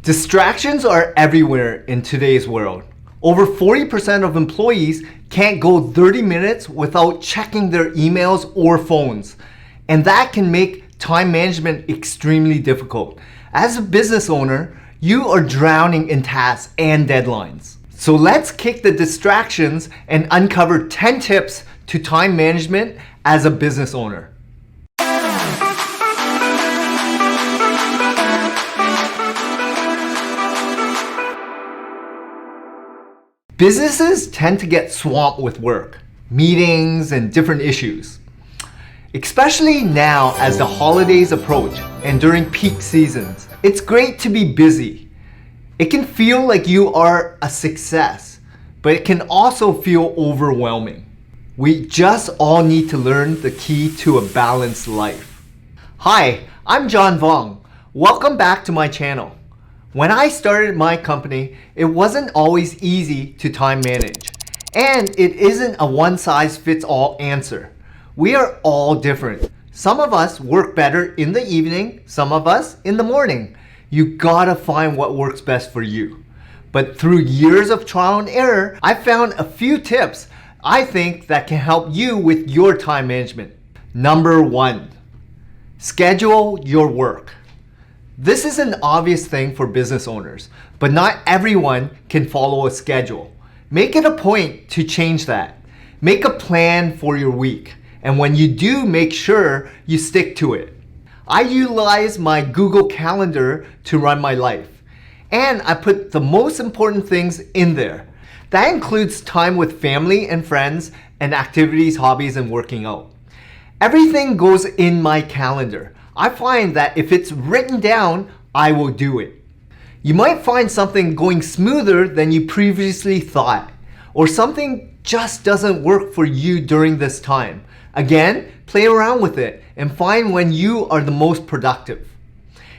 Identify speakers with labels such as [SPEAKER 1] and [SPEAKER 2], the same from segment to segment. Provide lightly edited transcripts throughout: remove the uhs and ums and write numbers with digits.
[SPEAKER 1] Distractions are everywhere in today's world. Over 40% of employees can't go 30 minutes without checking their emails or phones. And that can make time management extremely difficult. As a business owner, you are drowning in tasks and deadlines. So let's kick the distractions and uncover 10 tips to time management as a business owner. Businesses tend to get swamped with work, meetings, and different issues. Especially now as the holidays approach and during peak seasons. It's great to be busy. It can feel like you are a success, but it can also feel overwhelming. We just all need to learn the key to a balanced life. Hi, I'm John Vuong. Welcome back to my channel. When I started my company, it wasn't always easy to time manage. And it isn't a one-size-fits-all answer. We are all different. Some of us work better in the evening, some of us in the morning. You gotta find what works best for you. But through years of trial and error, I found a few tips I think that can help you with your time management. Number 1, schedule your work. This is an obvious thing for business owners, but not everyone can follow a schedule. Make it a point to change that. Make a plan for your week, and when you do, make sure you stick to it. I utilize my Google Calendar to run my life, and I put the most important things in there. That includes time with family and friends, and activities, hobbies, and working out. Everything goes in my calendar. I find that if it's written down, I will do it. You might find something going smoother than you previously thought, or something just doesn't work for you during this time. Again, play around with it and find when you are the most productive.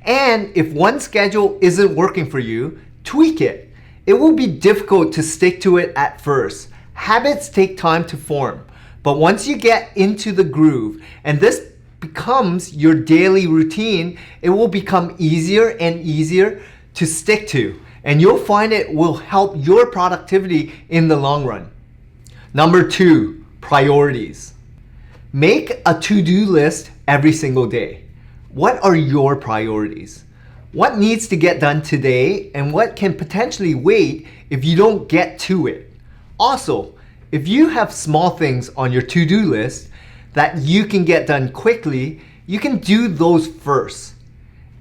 [SPEAKER 1] And if one schedule isn't working for you, tweak it. It will be difficult to stick to it at first. Habits take time to form, but once you get into the groove, and this becomes your daily routine, it will become easier and easier to stick to, and you'll find it will help your productivity in the long run. Number 2, priorities. Make a to-do list every single day. What are your priorities? What needs to get done today, and what can potentially wait if you don't get to it? Also, if you have small things on your to-do list that you can get done quickly, you can do those first.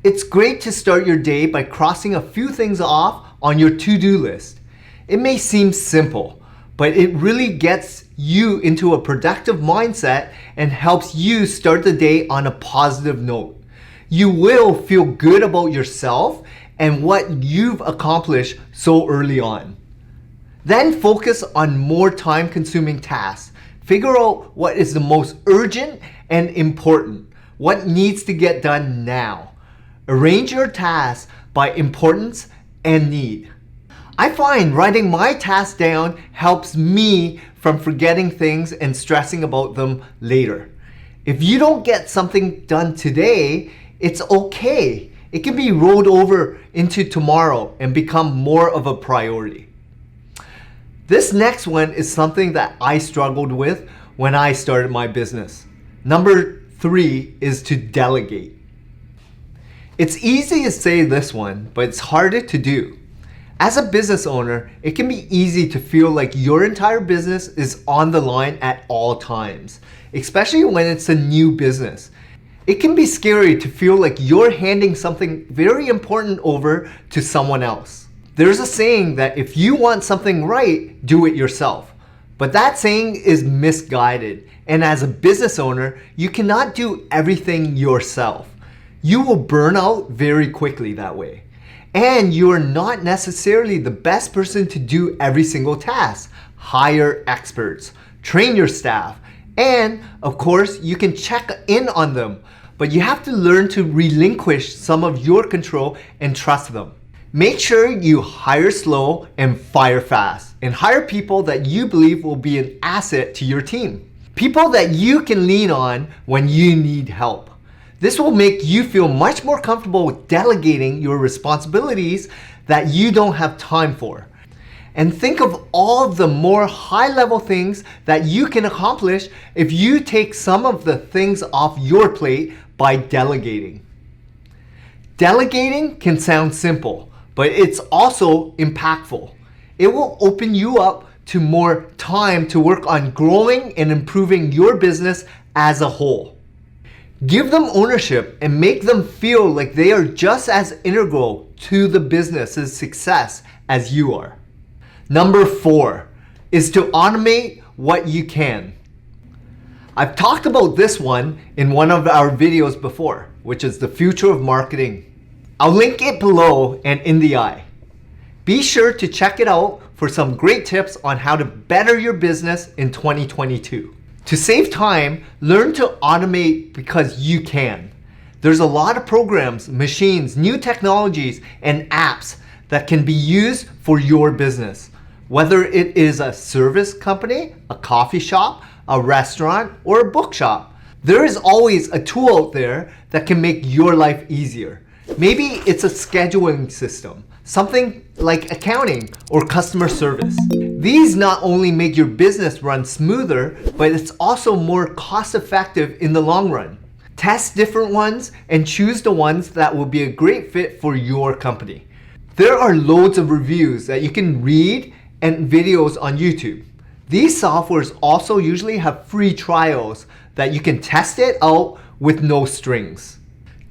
[SPEAKER 1] It's great to start your day by crossing a few things off on your to-do list. It may seem simple, but it really gets you into a productive mindset and helps you start the day on a positive note. You will feel good about yourself and what you've accomplished so early on. Then focus on more time-consuming tasks. Figure out what is the most urgent and important. What needs to get done now. Arrange your tasks by importance and need. I find writing my tasks down helps me from forgetting things and stressing about them later. If you don't get something done today, it's okay. It can be rolled over into tomorrow and become more of a priority. This next one is something that I struggled with when I started my business. Number 3 is to delegate. It's easy to say this one, but it's harder to do. As a business owner, it can be easy to feel like your entire business is on the line at all times, especially when it's a new business. It can be scary to feel like you're handing something very important over to someone else. There's a saying that if you want something right, do it yourself. But that saying is misguided. And as a business owner, you cannot do everything yourself. You will burn out very quickly that way. And you are not necessarily the best person to do every single task. Hire experts, train your staff, and of course, you can check in on them. But you have to learn to relinquish some of your control and trust them. Make sure you hire slow and fire fast, and hire people that you believe will be an asset to your team. People that you can lean on when you need help. This will make you feel much more comfortable with delegating your responsibilities that you don't have time for. And think of all of the more high-level things that you can accomplish if you take some of the things off your plate by delegating. Delegating can sound simple, but it's also impactful. It will open you up to more time to work on growing and improving your business as a whole. Give them ownership and make them feel like they are just as integral to the business's success as you are. Number 4 is to automate what you can. I've talked about this one in one of our videos before, which is the future of marketing. I'll link it below and in the eye. Be sure to check it out for some great tips on how to better your business in 2022. To save time, learn to automate because you can. There's a lot of programs, machines, new technologies, and apps that can be used for your business. Whether it is a service company, a coffee shop, a restaurant, or a bookshop, there is always a tool out there that can make your life easier. Maybe it's a scheduling system, something like accounting or customer service. These not only make your business run smoother, but it's also more cost-effective in the long run. Test different ones and choose the ones that will be a great fit for your company. There are loads of reviews that you can read and videos on YouTube. These softwares also usually have free trials that you can test it out with no strings.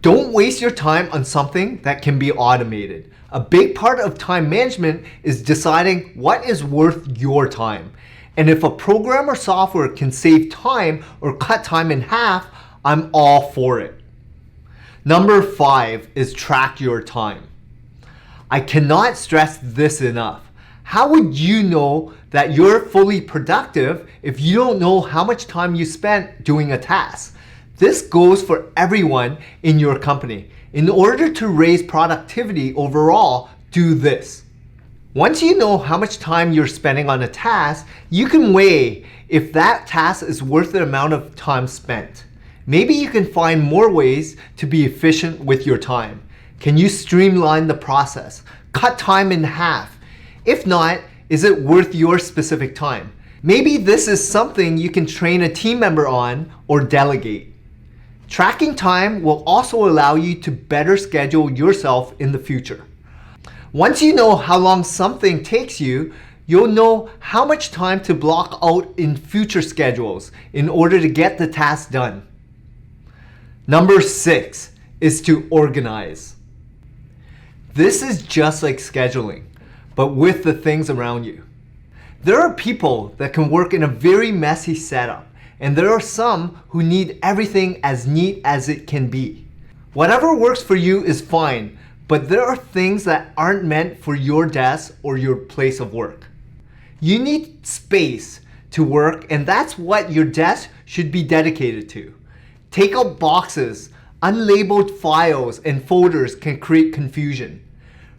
[SPEAKER 1] Don't waste your time on something that can be automated. A big part of time management is deciding what is worth your time. And if a program or software can save time or cut time in half, I'm all for it. Number 5 is track your time. I cannot stress this enough. How would you know that you're fully productive if you don't know how much time you spent doing a task? This goes for everyone in your company. In order to raise productivity overall, do this. Once you know how much time you're spending on a task, you can weigh if that task is worth the amount of time spent. Maybe you can find more ways to be efficient with your time. Can you streamline the process? Cut time in half? If not, is it worth your specific time? Maybe this is something you can train a team member on or delegate. Tracking time will also allow you to better schedule yourself in the future. Once you know how long something takes you, you'll know how much time to block out in future schedules in order to get the task done. Number 6 is to organize. This is just like scheduling, but with the things around you. There are people that can work in a very messy setup, and there are some who need everything as neat as it can be. Whatever works for you is fine, but there are things that aren't meant for your desk or your place of work. You need space to work, and that's what your desk should be dedicated to. Take out boxes. Unlabeled files and folders can create confusion.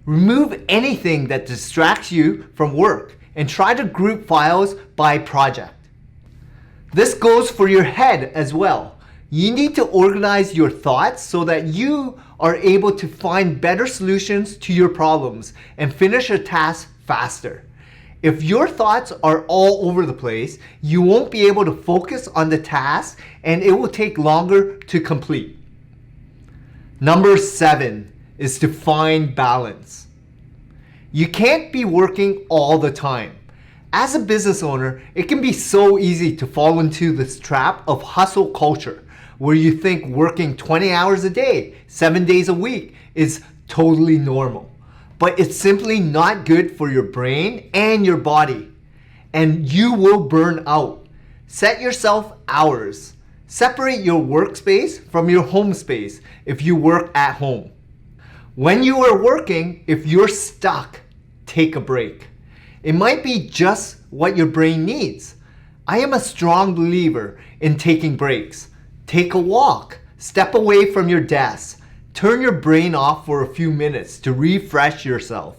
[SPEAKER 1] Remove anything that distracts you from work and try to group files by project. This goes for your head as well. You need to organize your thoughts so that you are able to find better solutions to your problems and finish a task faster. If your thoughts are all over the place, you won't be able to focus on the task and it will take longer to complete. Number 7 is to find balance. You can't be working all the time. As a business owner, it can be so easy to fall into this trap of hustle culture, where you think working 20 hours a day, 7 days a week is totally normal. But it's simply not good for your brain and your body, and you will burn out. Set yourself hours. Separate your workspace from your home space if you work at home. When you are working, if you're stuck, take a break. It might be just what your brain needs. I am a strong believer in taking breaks. Take a walk, step away from your desk, turn your brain off for a few minutes to refresh yourself.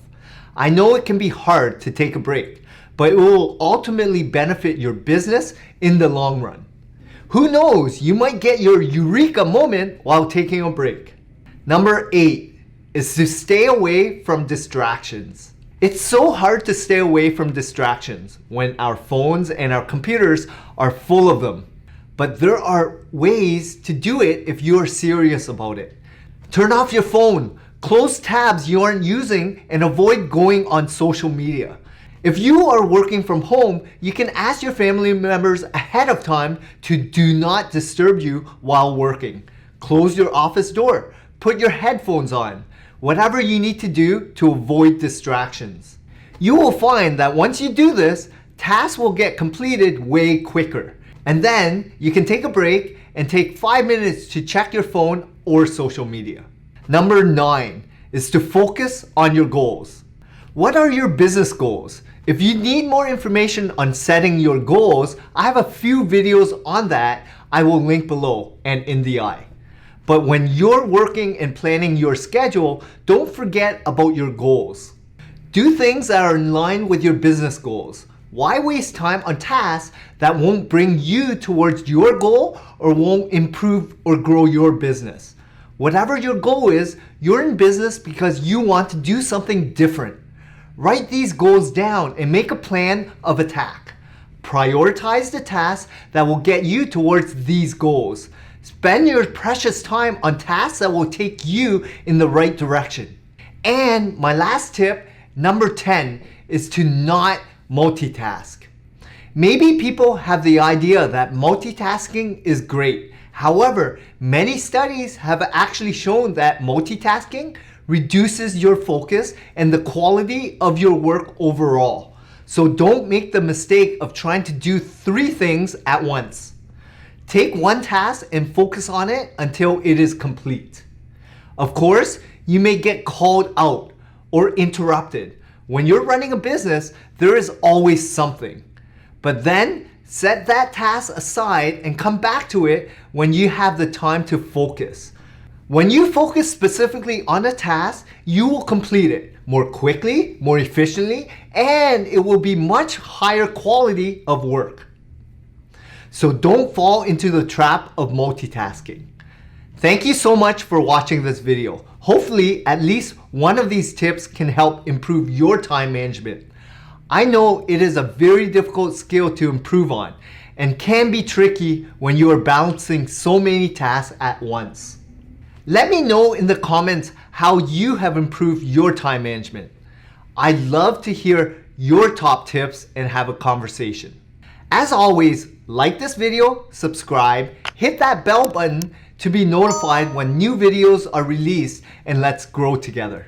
[SPEAKER 1] I know it can be hard to take a break, but it will ultimately benefit your business in the long run. Who knows, you might get your eureka moment while taking a break. Number 8 is to stay away from distractions. It's so hard to stay away from distractions when our phones and our computers are full of them. But there are ways to do it if you are serious about it. Turn off your phone, close tabs you aren't using, and avoid going on social media. If you are working from home, you can ask your family members ahead of time to do not disturb you while working. Close your office door, put your headphones on, whatever you need to do to avoid distractions. You will find that once you do this, tasks will get completed way quicker. And then you can take a break and take 5 minutes to check your phone or social media. Number 9 is to focus on your goals. What are your business goals? If you need more information on setting your goals, I have a few videos on that I will link below and in the eye. But when you're working and planning your schedule, don't forget about your goals. Do things that are in line with your business goals. Why waste time on tasks that won't bring you towards your goal or won't improve or grow your business? Whatever your goal is, you're in business because you want to do something different. Write these goals down and make a plan of attack. Prioritize the tasks that will get you towards these goals. Spend your precious time on tasks that will take you in the right direction. And my last tip, number 10, is to not multitask. Maybe people have the idea that multitasking is great. However, many studies have actually shown that multitasking reduces your focus and the quality of your work overall. So don't make the mistake of trying to do 3 things at once. Take one task and focus on it until it is complete. Of course, you may get called out or interrupted. When you're running a business, there is always something. But then set that task aside and come back to it when you have the time to focus. When you focus specifically on a task, you will complete it more quickly, more efficiently, and it will be much higher quality of work. So don't fall into the trap of multitasking. Thank you so much for watching this video. Hopefully, at least one of these tips can help improve your time management. I know it is a very difficult skill to improve on and can be tricky when you are balancing so many tasks at once. Let me know in the comments how you have improved your time management. I'd love to hear your top tips and have a conversation. As always, like this video, subscribe, hit that bell button to be notified when new videos are released, and let's grow together.